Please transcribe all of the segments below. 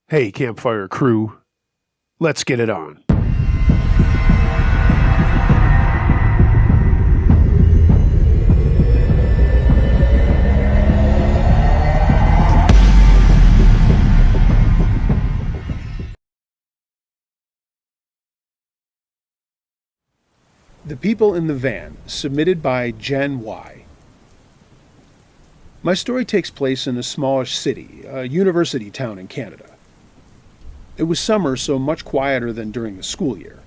Hey, campfire crew, let's get it on. The People in the Van, submitted by Jen Y. My story takes place in a smallish city, a university town in Canada. It was summer, so much quieter than during the school year.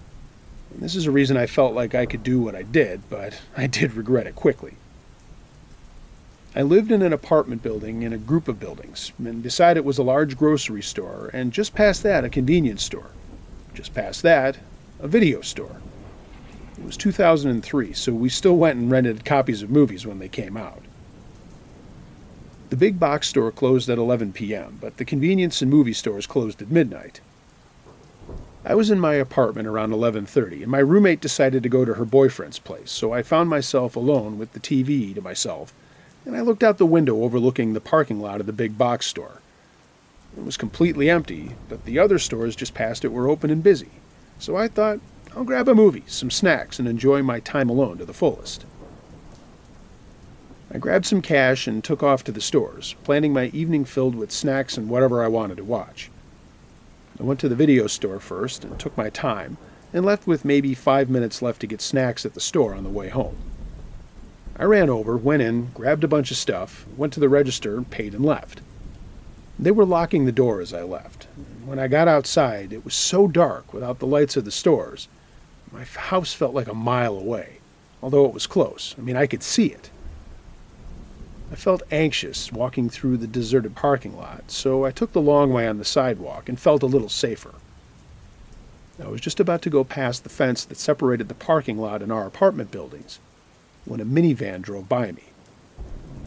And this is a reason I felt like I could do what I did, but I did regret it quickly. I lived in an apartment building in a group of buildings, and beside it was a large grocery store, and just past that, a convenience store. Just past that, a video store. It was 2003, so we still went and rented copies of movies when they came out. The big box store closed at 11 p.m., but the convenience and movie stores closed at midnight. I was in my apartment around 11:30, and my roommate decided to go to her boyfriend's place, so I found myself alone with the TV to myself, and I looked out the window overlooking the parking lot of the big box store. It was completely empty, but the other stores just past it were open and busy, so I thought, I'll grab a movie, some snacks, and enjoy my time alone to the fullest. I grabbed some cash and took off to the stores, planning my evening filled with snacks and whatever I wanted to watch. I went to the video store first and took my time, and left with maybe 5 minutes left to get snacks at the store on the way home. I ran over, went in, grabbed a bunch of stuff, went to the register, paid and left. They were locking the door as I left. When I got outside, it was so dark without the lights of the stores. My house felt like a mile away, although it was close. I could see it. I felt anxious walking through the deserted parking lot, so I took the long way on the sidewalk and felt a little safer. I was just about to go past the fence that separated the parking lot and our apartment buildings when a minivan drove by me.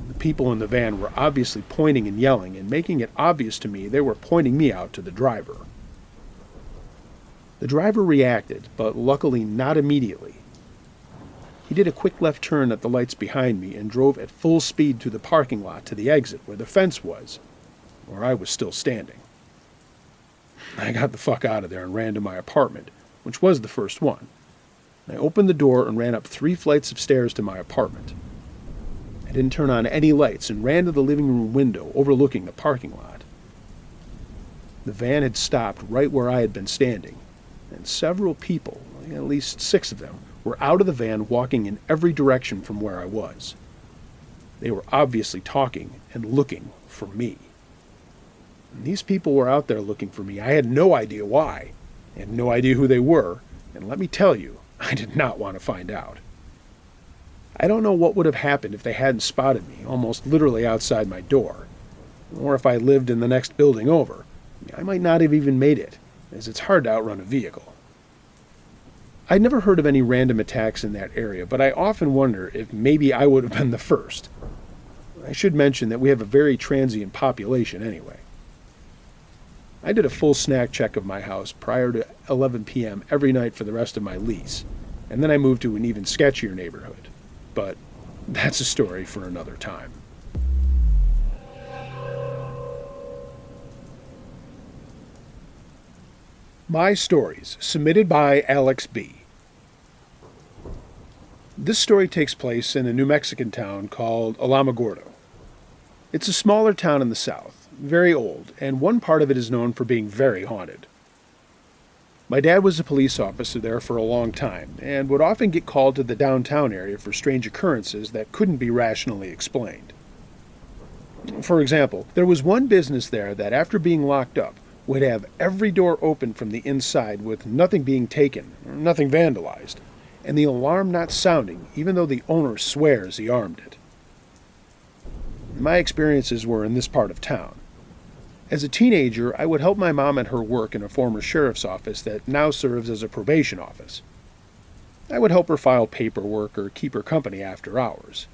The people in the van were obviously pointing and yelling and making it obvious to me they were pointing me out to the driver. The driver reacted, but luckily not immediately. He did a quick left turn at the lights behind me and drove at full speed through the parking lot to the exit where the fence was, where I was still standing. I got the fuck out of there and ran to my apartment, which was the first one. I opened the door and ran up 3 flights of stairs to my apartment. I didn't turn on any lights and ran to the living room window overlooking the parking lot. The van had stopped right where I had been standing, and several people, at least 6 of them, were out of the van walking in every direction from where I was. They were obviously talking and looking for me. And these people were out there looking for me. I had no idea why. I had no idea who they were, and let me tell you, I did not want to find out. I don't know what would have happened if they hadn't spotted me almost literally outside my door, or if I lived in the next building over. I might not have even made it, as it's hard to outrun a vehicle. I'd never heard of any random attacks in that area, but I often wonder if maybe I would have been the first. I should mention that we have a very transient population anyway. I did a full snack check of my house prior to 11 p.m. every night for the rest of my lease, and then I moved to an even sketchier neighborhood. But that's a story for another time. My Stories, submitted by Alex B. This story takes place in a New Mexican town called Alamogordo. It's a smaller town in the south, very old, and one part of it is known for being very haunted. My dad was a police officer there for a long time, and would often get called to the downtown area for strange occurrences that couldn't be rationally explained. For example, there was one business there that, after being locked up, would have every door open from the inside with nothing being taken, or nothing vandalized, and the alarm not sounding even though the owner swears he armed it. My experiences were in this part of town. As a teenager, I would help my mom at her work in a former sheriff's office that now serves as a probation office. I would help her file paperwork or keep her company after hours.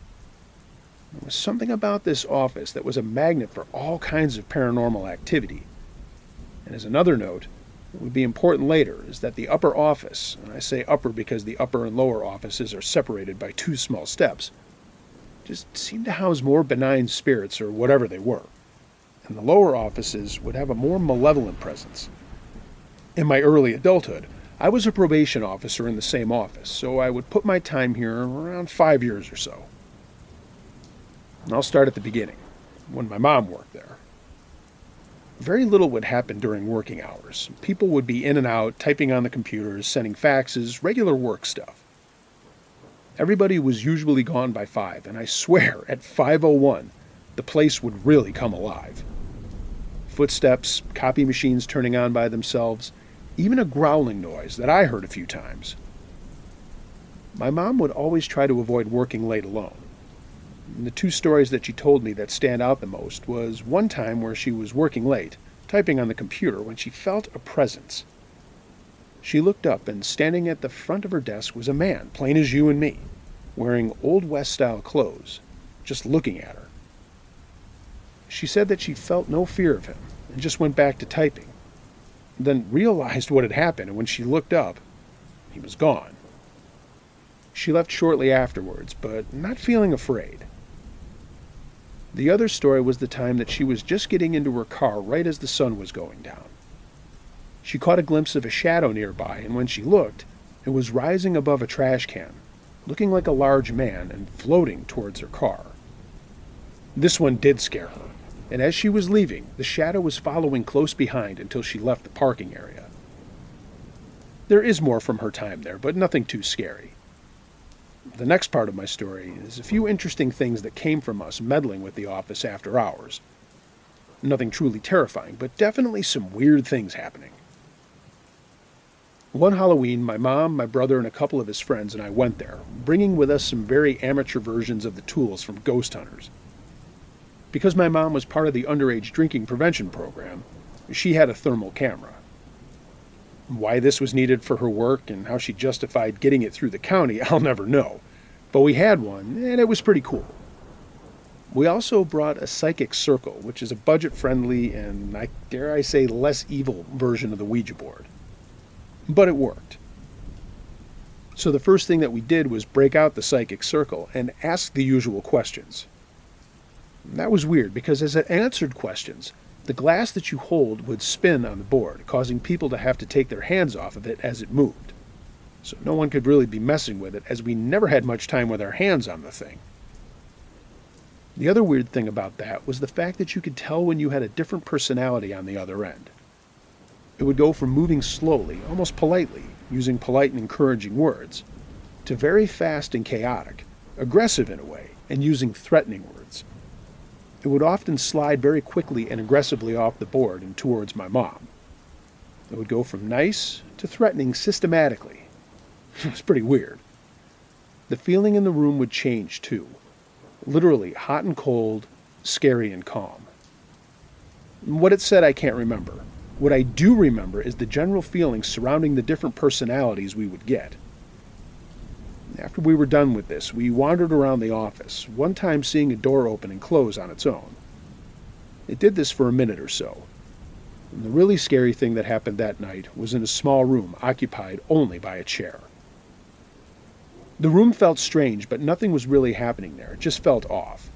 There was something about this office that was a magnet for all kinds of paranormal activity. And as another note, it would be important later, is that the upper office, and I say upper because the upper and lower offices are separated by 2 small steps, just seemed to house more benign spirits or whatever they were. and the lower offices would have a more malevolent presence. In my early adulthood, I was a probation officer in the same office, so I would put my time here around 5 years or so. And I'll start at the beginning, when my mom worked there. Very little would happen during working hours. People would be in and out, typing on the computers, sending faxes, regular work stuff. Everybody was usually gone by 5, and I swear at 5:01, the place would really come alive. Footsteps, copy machines turning on by themselves, even a growling noise that I heard a few times. My mom would always try to avoid working late alone. And the 2 stories that she told me that stand out the most was one time where she was working late, typing on the computer, when she felt a presence. She looked up, and standing at the front of her desk was a man, plain as you and me, wearing Old West-style clothes, just looking at her. She said that she felt no fear of him, and just went back to typing, then realized what had happened, and when she looked up, he was gone. She left shortly afterwards, but not feeling afraid. The other story was the time that she was just getting into her car right as the sun was going down. She caught a glimpse of a shadow nearby, and when she looked, it was rising above a trash can, looking like a large man and floating towards her car. This one did scare her, and as she was leaving, the shadow was following close behind until she left the parking area. There is more from her time there, but nothing too scary. The next part of my story is a few interesting things that came from us meddling with the office after hours. Nothing truly terrifying, but definitely some weird things happening. One Halloween, my mom, my brother, and a couple of his friends and I went there, bringing with us some very amateur versions of the tools from ghost hunters. Because my mom was part of the underage drinking prevention program, she had a thermal camera. Why this was needed for her work and how she justified getting it through the county, I'll never know. But we had one, and it was pretty cool. We also brought a psychic circle, which is a budget-friendly and, dare I say, less evil version of the Ouija board. But it worked. So the first thing that we did was break out the psychic circle and ask the usual questions. That was weird, because as it answered questions, the glass that you hold would spin on the board, causing people to have to take their hands off of it as it moved. So no one could really be messing with it, as we never had much time with our hands on the thing. The other weird thing about that was the fact that you could tell when you had a different personality on the other end. It would go from moving slowly, almost politely, using polite and encouraging words, to very fast and chaotic, aggressive in a way, and using threatening words. It would often slide very quickly and aggressively off the board and towards my mom. It would go from nice to threatening systematically. It was pretty weird. The feeling in the room would change too. Literally hot and cold, scary and calm. What it said I can't remember. What I do remember is the general feeling surrounding the different personalities we would get. After we were done with this, we wandered around the office, one time seeing a door open and close on its own. It did this for a minute or so. And the really scary thing that happened that night was in a small room occupied only by a chair. The room felt strange, but nothing was really happening there. It just felt off.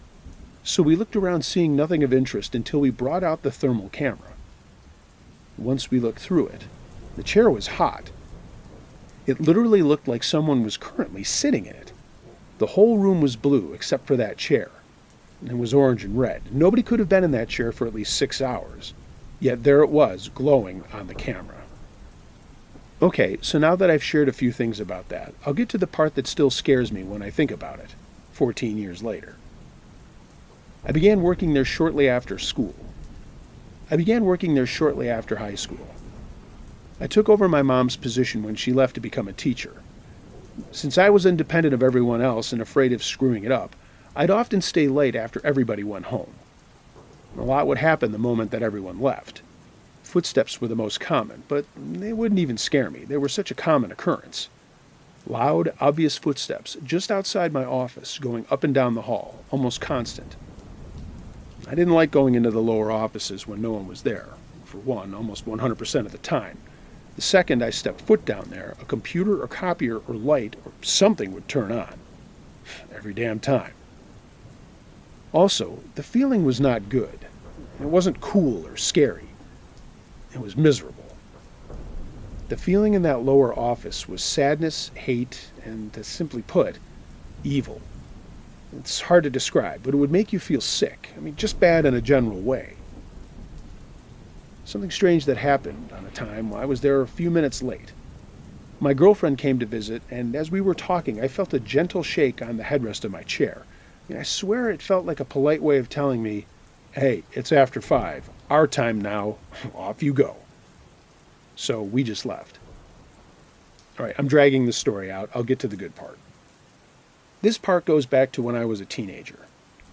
So we looked around, seeing nothing of interest, until we brought out the thermal camera. Once we looked through it, the chair was hot. It literally looked like someone was currently sitting in it. The whole room was blue except for that chair. And it was orange and red. Nobody could have been in that chair for at least 6 hours. Yet there it was, glowing on the camera. Okay, so now that I've shared a few things about that, I'll get to the part that still scares me when I think about it, 14 years later. I began working there shortly after high school. I took over my mom's position when she left to become a teacher. Since I was independent of everyone else and afraid of screwing it up, I'd often stay late after everybody went home. A lot would happen the moment that everyone left. Footsteps were the most common, but they wouldn't even scare me. They were such a common occurrence. Loud, obvious footsteps just outside my office, going up and down the hall, almost constant. I didn't like going into the lower offices when no one was there. For one, almost 100% of the time. The second I stepped foot down there, a computer or copier or light or something would turn on. Every damn time. Also, the feeling was not good. It wasn't cool or scary. It was miserable. The feeling in that lower office was sadness, hate, and, to simply put, evil. It's hard to describe, but it would make you feel sick. Just bad in a general way. Something strange that happened on a time I was there a few minutes late. My girlfriend came to visit, and as we were talking, I felt a gentle shake on the headrest of my chair. I swear it felt like a polite way of telling me, "Hey, it's after 5. Our time now. Off you go." So we just left. All right, I'm dragging this story out. I'll get to the good part. This part goes back to when I was a teenager.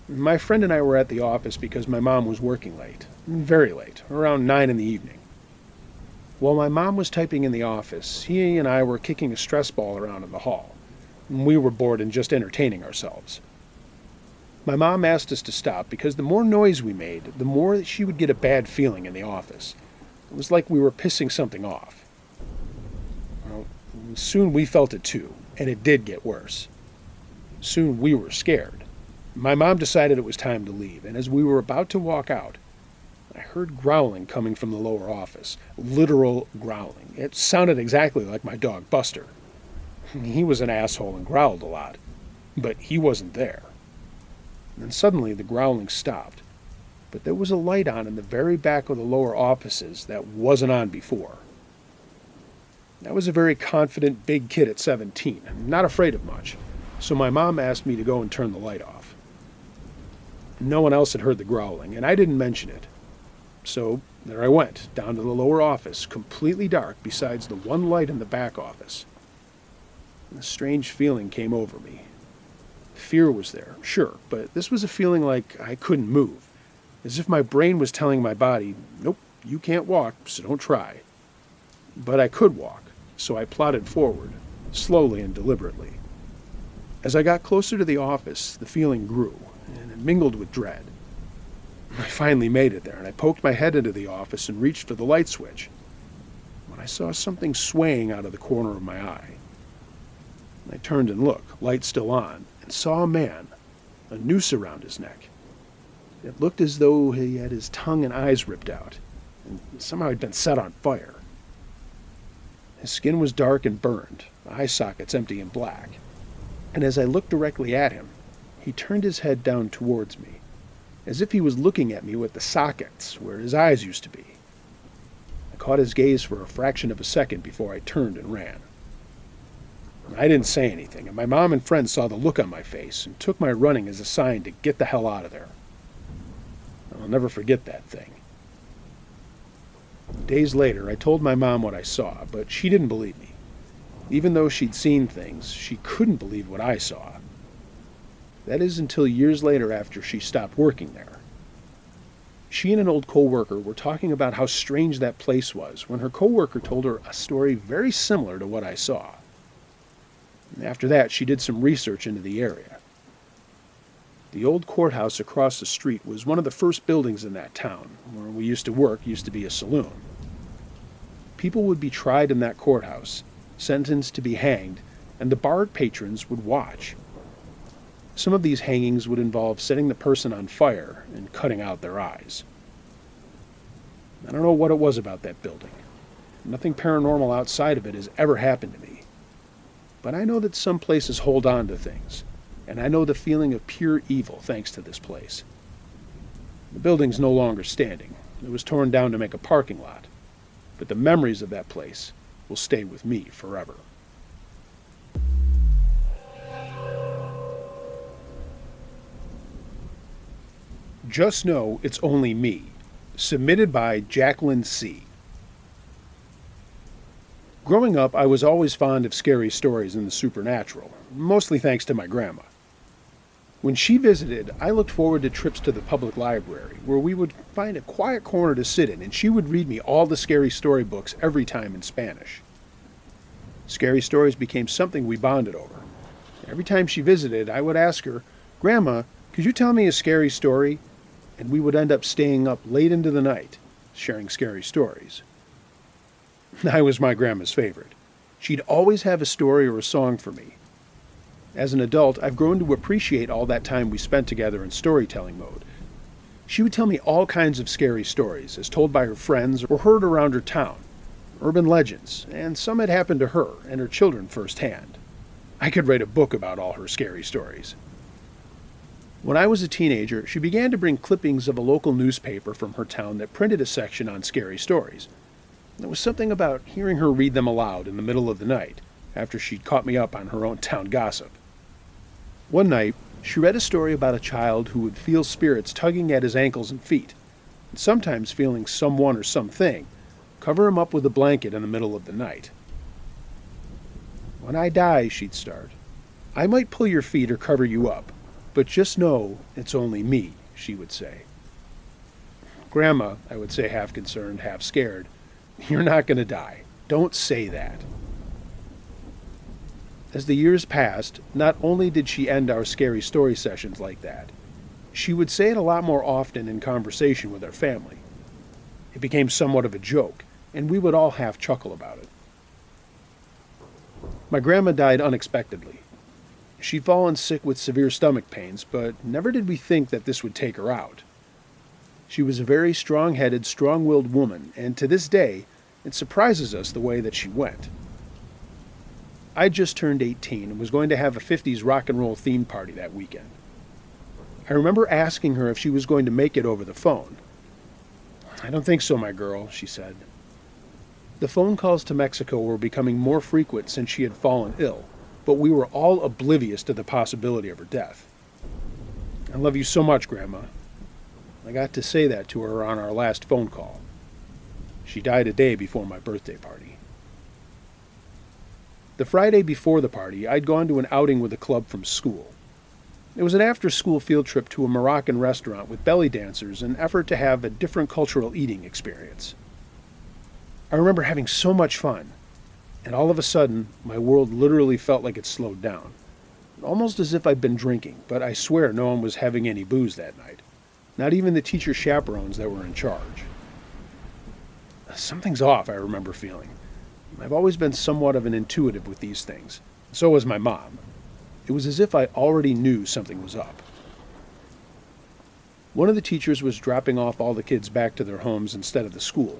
My friend and I were at the office because my mom was working late, very late, around 9 in the evening. While my mom was typing in the office, he and I were kicking a stress ball around in the hall. We were bored and just entertaining ourselves. My mom asked us to stop because the more noise we made, the more she would get a bad feeling in the office. It was like we were pissing something off. Well, soon we felt it too, and it did get worse. Soon we were scared. My mom decided it was time to leave, and as we were about to walk out, I heard growling coming from the lower office. Literal growling. It sounded exactly like my dog Buster. He was an asshole and growled a lot, but he wasn't there. Then suddenly the growling stopped, but there was a light on in the very back of the lower offices that wasn't on before. I was a very confident big kid at 17, not afraid of much, so my mom asked me to go and turn the light off. No one else had heard the growling, and I didn't mention it. So there I went, down to the lower office, completely dark besides the one light in the back office. And a strange feeling came over me. Fear was there, sure, but this was a feeling like I couldn't move, as if my brain was telling my body, "Nope, you can't walk, so don't try." But I could walk, so I plodded forward, slowly and deliberately. As I got closer to the office, the feeling grew, and it mingled with dread. I finally made it there, and I poked my head into the office and reached for the light switch, when I saw something swaying out of the corner of my eye. I turned and looked, light still on, and saw a man, a noose around his neck. It looked as though he had his tongue and eyes ripped out, and somehow he'd been set on fire. His skin was dark and burned, eye sockets empty and black, and as I looked directly at him, he turned his head down towards me, as if he was looking at me with the sockets where his eyes used to be. I caught his gaze for a fraction of a second before I turned and ran. I didn't say anything, and my mom and friends saw the look on my face and took my running as a sign to get the hell out of there. I'll never forget that thing. Days later, I told my mom what I saw, but she didn't believe me. Even though she'd seen things, she couldn't believe what I saw. That is until years later after she stopped working there. She and an old co-worker were talking about how strange that place was when her co-worker told her a story very similar to what I saw. After that, she did some research into the area. The old courthouse across the street was one of the first buildings in that town. Where we used to work used to be a saloon. People would be tried in that courthouse, sentenced to be hanged, and the barred patrons would watch. Some of these hangings would involve setting the person on fire and cutting out their eyes. I don't know what it was about that building. Nothing paranormal outside of it has ever happened to me. But I know that some places hold on to things, and I know the feeling of pure evil thanks to this place. The building's no longer standing. It was torn down to make a parking lot, but the memories of that place will stay with me forever. Just Know It's Only Me, submitted by Jacqueline C. Growing up, I was always fond of scary stories and the supernatural, mostly thanks to my grandma. When she visited, I looked forward to trips to the public library, where we would find a quiet corner to sit in, and she would read me all the scary storybooks every time in Spanish. Scary stories became something we bonded over. Every time she visited, I would ask her, "Grandma, could you tell me a scary story?" And we would end up staying up late into the night, sharing scary stories. I was my grandma's favorite. She'd always have a story or a song for me. As an adult, I've grown to appreciate all that time we spent together in storytelling mode. She would tell me all kinds of scary stories, as told by her friends or heard around her town, urban legends, and some had happened to her and her children firsthand. I could write a book about all her scary stories. When I was a teenager, she began to bring clippings of a local newspaper from her town that printed a section on scary stories. There was something about hearing her read them aloud in the middle of the night, after she'd caught me up on her own town gossip. One night, she read a story about a child who would feel spirits tugging at his ankles and feet, and sometimes feeling someone or something cover him up with a blanket in the middle of the night. "When I die," she'd start, "I might pull your feet or cover you up, but just know it's only me," she would say. "Grandma," I would say, half concerned, half scared, "you're not going to die. Don't say that." As the years passed, not only did she end our scary story sessions like that, she would say it a lot more often in conversation with our family. It became somewhat of a joke, and we would all half chuckle about it. My grandma died unexpectedly. She'd fallen sick with severe stomach pains, but never did we think that this would take her out. She was a very strong-headed, strong-willed woman, and to this day, it surprises us the way that she went. I just turned 18 and was going to have a 50s rock and roll theme party that weekend. I remember asking her if she was going to make it over the phone. "I don't think so, my girl," she said. The phone calls to Mexico were becoming more frequent since she had fallen ill, but we were all oblivious to the possibility of her death. "I love you so much, Grandma." I got to say that to her on our last phone call. She died a day before my birthday party. The Friday before the party, I'd gone to an outing with a club from school. It was an after-school field trip to a Moroccan restaurant with belly dancers, an effort to have a different cultural eating experience. I remember having so much fun, and all of a sudden, my world literally felt like it slowed down. Almost as if I'd been drinking, but I swear no one was having any booze that night. Not even the teacher chaperones that were in charge. Something's off, I remember feeling. I've always been somewhat of an intuitive with these things. So was my mom. It was as if I already knew something was up. One of the teachers was dropping off all the kids back to their homes instead of the school,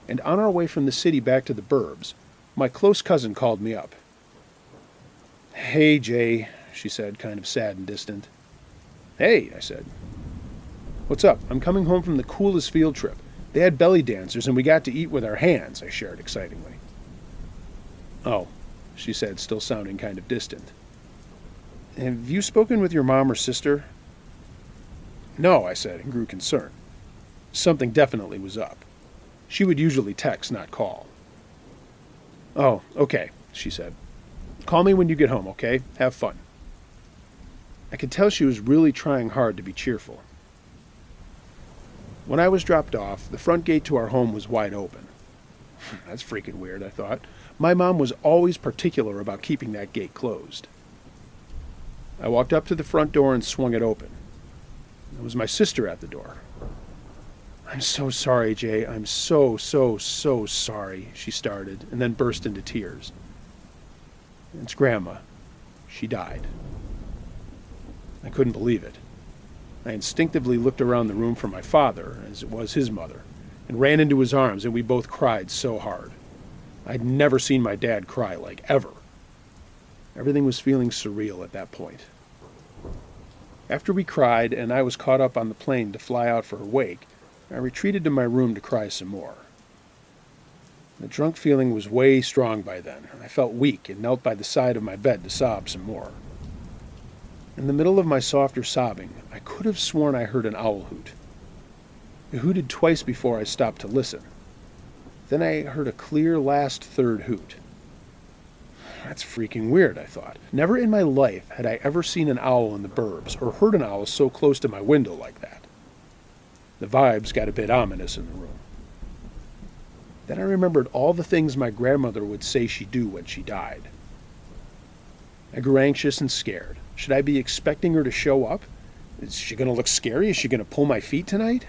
and on our way from the city back to the burbs, my close cousin called me up. "Hey, Jay," she said, kind of sad and distant. "Hey," I said. "What's up? I'm coming home from the coolest field trip. They had belly dancers and we got to eat with our hands," I shared excitingly. "Oh," she said, still sounding kind of distant. "Have you spoken with your mom or sister?" "No," I said, and grew concerned. Something definitely was up. She would usually text, not call. "Oh, okay," she said. "Call me when you get home, okay? Have fun." I could tell she was really trying hard to be cheerful. When I was dropped off, the front gate to our home was wide open. That's freaking weird, I thought. My mom was always particular about keeping that gate closed. I walked up to the front door and swung it open. It was my sister at the door. "I'm so sorry, Jay. I'm so sorry," she started, and then burst into tears. "It's Grandma. She died." I couldn't believe it. I instinctively looked around the room for my father, as it was his mother, and ran into his arms, and we both cried so hard. I'd never seen my dad cry, like, ever. Everything was feeling surreal at that point. After we cried, and I was caught up on the plane to fly out for her wake, I retreated to my room to cry some more. The drunk feeling was way strong by then. I felt weak and knelt by the side of my bed to sob some more. In the middle of my softer sobbing, I could have sworn I heard an owl hoot. It hooted twice before I stopped to listen. Then I heard a clear last third hoot. That's freaking weird, I thought. Never in my life had I ever seen an owl in the burbs or heard an owl so close to my window like that. The vibes got a bit ominous in the room. Then I remembered all the things my grandmother would say she'd do when she died. I grew anxious and scared. Should I be expecting her to show up? Is she going to look scary? Is she going to pull my feet tonight?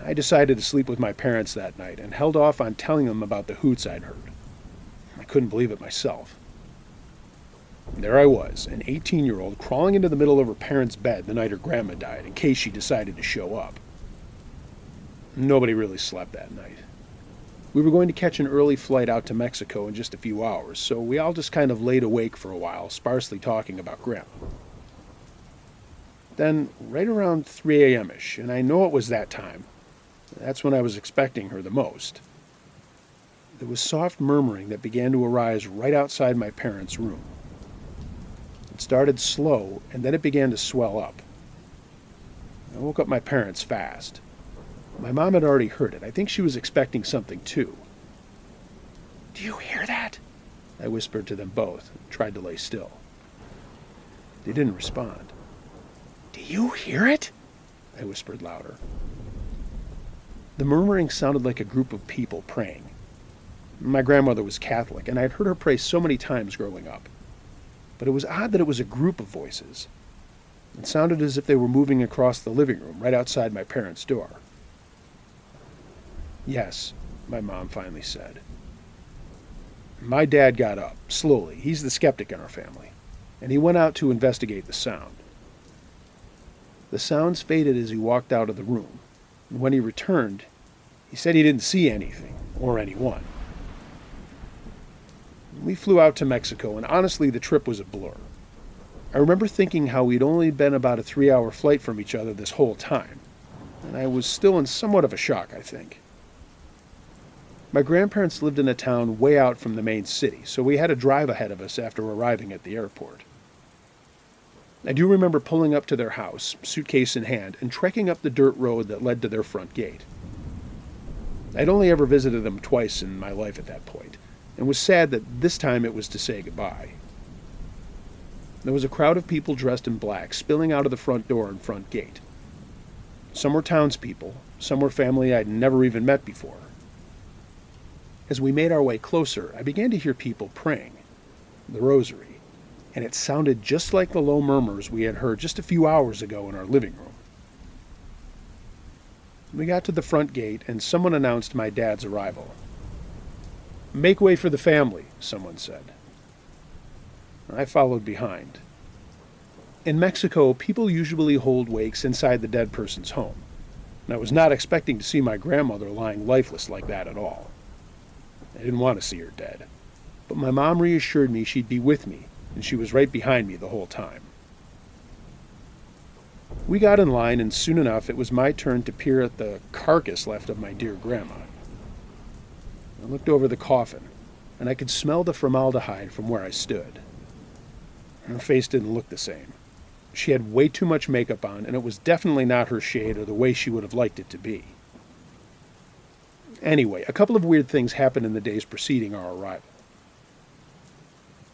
I decided to sleep with my parents that night and held off on telling them about the hoots I'd heard. I couldn't believe it myself. There I was, an 18-year-old crawling into the middle of her parents' bed the night her grandma died in case she decided to show up. Nobody really slept that night. We were going to catch an early flight out to Mexico in just a few hours, so we all just kind of laid awake for a while, sparsely talking about Grandma. Then, right around 3 a.m.-ish, and I know it was that time, that's when I was expecting her the most, there was soft murmuring that began to arise right outside my parents' room. It started slow, and then it began to swell up. I woke up my parents fast. My mom had already heard it. I think she was expecting something too. "Do you hear that?" I whispered to them both and tried to lay still. They didn't respond. "Do you hear it?" I whispered louder. The murmuring sounded like a group of people praying. My grandmother was Catholic, and I had heard her pray so many times growing up. But it was odd that it was a group of voices. It sounded as if they were moving across the living room right outside my parents' door. "Yes," my mom finally said. My dad got up, slowly. He's the skeptic in our family. And he went out to investigate the sound. The sounds faded as he walked out of the room. And when he returned, he said he didn't see anything, or anyone. We flew out to Mexico, and honestly, the trip was a blur. I remember thinking how we'd only been about a 3-hour flight from each other this whole time, and I was still in somewhat of a shock, I think. My grandparents lived in a town way out from the main city, so we had a drive ahead of us after arriving at the airport. I do remember pulling up to their house, suitcase in hand, and trekking up the dirt road that led to their front gate. I'd only ever visited them twice in my life at that point, and was sad that this time it was to say goodbye. There was a crowd of people dressed in black spilling out of the front door and front gate. Some were townspeople, some were family I'd never even met before. As we made our way closer, I began to hear people praying, the rosary, and it sounded just like the low murmurs we had heard just a few hours ago in our living room. We got to the front gate, and someone announced my dad's arrival. "Make way for the family," someone said. I followed behind. In Mexico, people usually hold wakes inside the dead person's home, and I was not expecting to see my grandmother lying lifeless like that at all. I didn't want to see her dead, but my mom reassured me she'd be with me, and she was right behind me the whole time. We got in line, and soon enough it was my turn to peer at the carcass left of my dear grandma. I looked over the coffin, and I could smell the formaldehyde from where I stood. Her face didn't look the same. She had way too much makeup on, and it was definitely not her shade or the way she would have liked it to be. Anyway, a couple of weird things happened in the days preceding our arrival.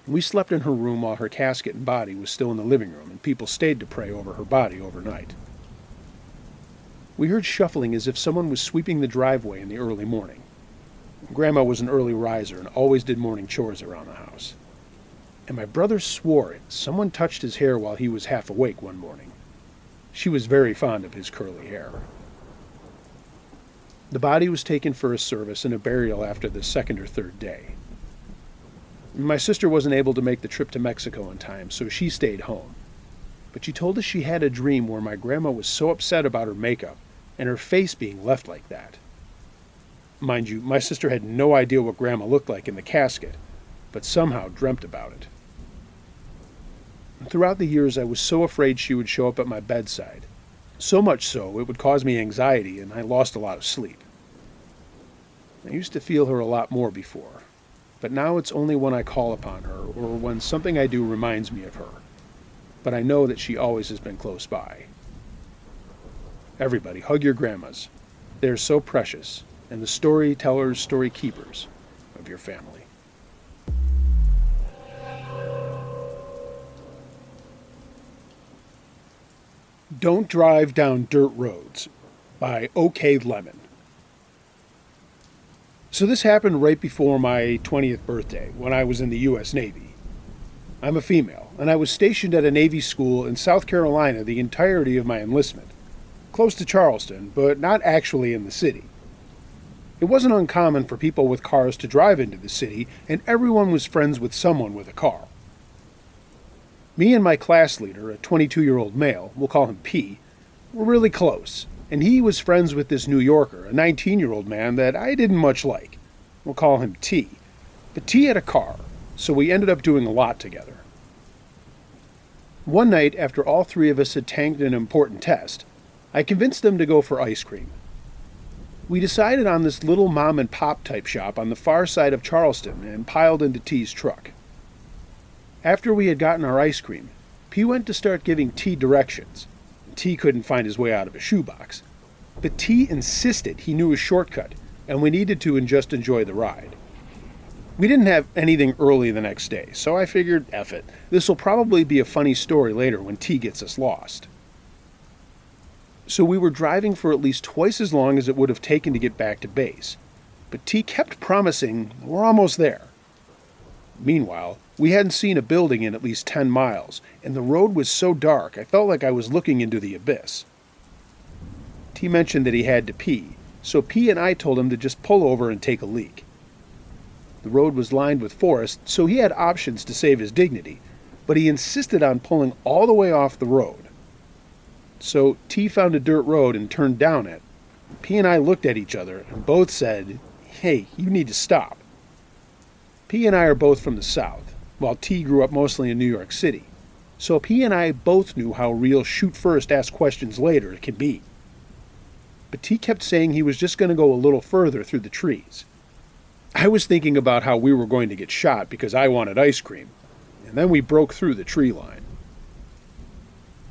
We slept in her room while her casket and body was still in the living room, and people stayed to pray over her body overnight. We heard shuffling as if someone was sweeping the driveway in the early morning. Grandma was an early riser and always did morning chores around the house. And my brother swore it. Someone touched his hair while he was half awake one morning. She was very fond of his curly hair. The body was taken for a service and a burial after the second or third day. My sister wasn't able to make the trip to Mexico in time, so she stayed home. But she told us she had a dream where my grandma was so upset about her makeup and her face being left like that. Mind you, my sister had no idea what Grandma looked like in the casket, but somehow dreamt about it. Throughout the years, I was so afraid she would show up at my bedside. So much so, it would cause me anxiety, and I lost a lot of sleep. I used to feel her a lot more before, but now it's only when I call upon her or when something I do reminds me of her. But I know that she always has been close by. Everybody, hug your grandmas. They are so precious, and the storytellers, story keepers of your family. Don't Drive Down Dirt Roads by OK Lemon. So this happened right before my 20th birthday, when I was in the U.S. Navy. I'm a female, and I was stationed at a Navy school in South Carolina the entirety of my enlistment, close to Charleston, but not actually in the city. It wasn't uncommon for people with cars to drive into the city, and everyone was friends with someone with a car. Me and my class leader, a 22-year-old male, we'll call him P, were really close, and he was friends with this New Yorker, a 19-year-old man that I didn't much like. We'll call him T. But T had a car, so we ended up doing a lot together. One night, after all three of us had tanked an important test, I convinced them to go for ice cream. We decided on this little mom-and-pop type shop on the far side of Charleston and piled into T's truck. After we had gotten our ice cream, P went to start giving T directions. T couldn't find his way out of his shoebox. But T insisted he knew a shortcut, and we needed to just enjoy the ride. We didn't have anything early the next day, so I figured, F it, this'll probably be a funny story later when T gets us lost. So we were driving for at least twice as long as it would have taken to get back to base, but T kept promising we're almost there. Meanwhile, we hadn't seen a building in at least 10 miles, and the road was so dark I felt like I was looking into the abyss. T mentioned that he had to pee, so P and I told him to just pull over and take a leak. The road was lined with forest, so he had options to save his dignity, but he insisted on pulling all the way off the road. So T found a dirt road and turned down it. P and I looked at each other and both said, "Hey, you need to stop." P and I are both from the South, while T grew up mostly in New York City, so P and I both knew how real shoot first, ask questions later it can be. But T kept saying he was just going to go a little further through the trees. I was thinking about how we were going to get shot because I wanted ice cream, and then we broke through the tree line.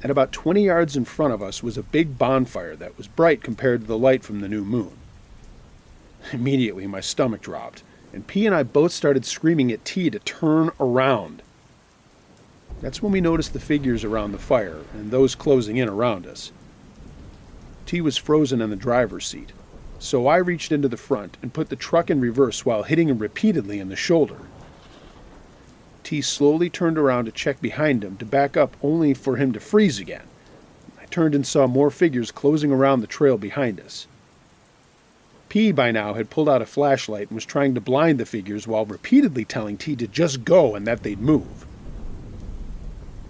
At about 20 yards in front of us was a big bonfire that was bright compared to the light from the new moon. Immediately my stomach dropped, and P and I both started screaming at T to turn around. That's when we noticed the figures around the fire and those closing in around us. T was frozen in the driver's seat, so I reached into the front and put the truck in reverse while hitting him repeatedly in the shoulder. T slowly turned around to check behind him to back up only for him to freeze again. I turned and saw more figures closing around the trail behind us. P by now had pulled out a flashlight and was trying to blind the figures while repeatedly telling T to just go and that they'd move.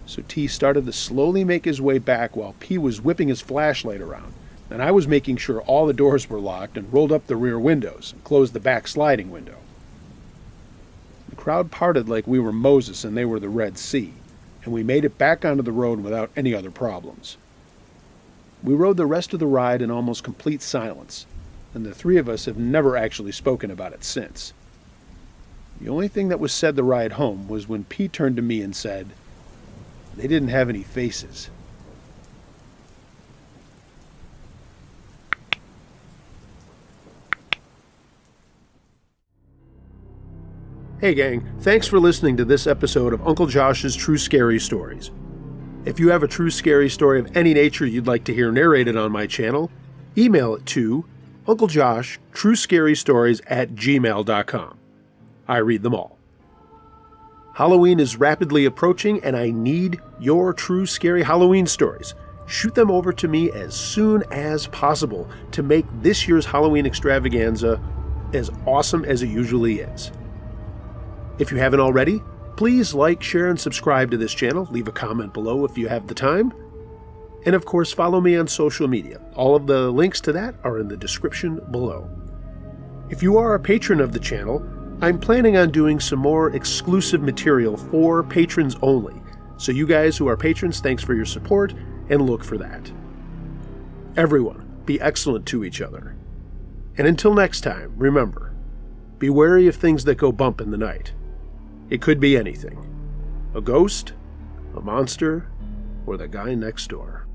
So T started to slowly make his way back while P was whipping his flashlight around, and I was making sure all the doors were locked and rolled up the rear windows and closed the back sliding window. The crowd parted like we were Moses and they were the Red Sea, and we made it back onto the road without any other problems. We rode the rest of the ride in almost complete silence, and the three of us have never actually spoken about it since. The only thing that was said the ride home was when Pete turned to me and said, "They didn't have any faces." Hey gang, thanks for listening to this episode of Uncle Josh's True Scary Stories. If you have a true scary story of any nature you'd like to hear narrated on my channel, email it to unclejoshtruescarystories@gmail.com. I read them all. Halloween is rapidly approaching and I need your true scary Halloween stories. Shoot them over to me as soon as possible to make this year's Halloween extravaganza as awesome as it usually is. If you haven't already, please like, share, and subscribe to this channel. Leave a comment below if you have the time. And of course, follow me on social media. All of the links to that are in the description below. If you are a patron of the channel, I'm planning on doing some more exclusive material for patrons only. So you guys who are patrons, thanks for your support, and look for that. Everyone, be excellent to each other. And until next time, remember, be wary of things that go bump in the night. It could be anything. A ghost, a monster, or the guy next door.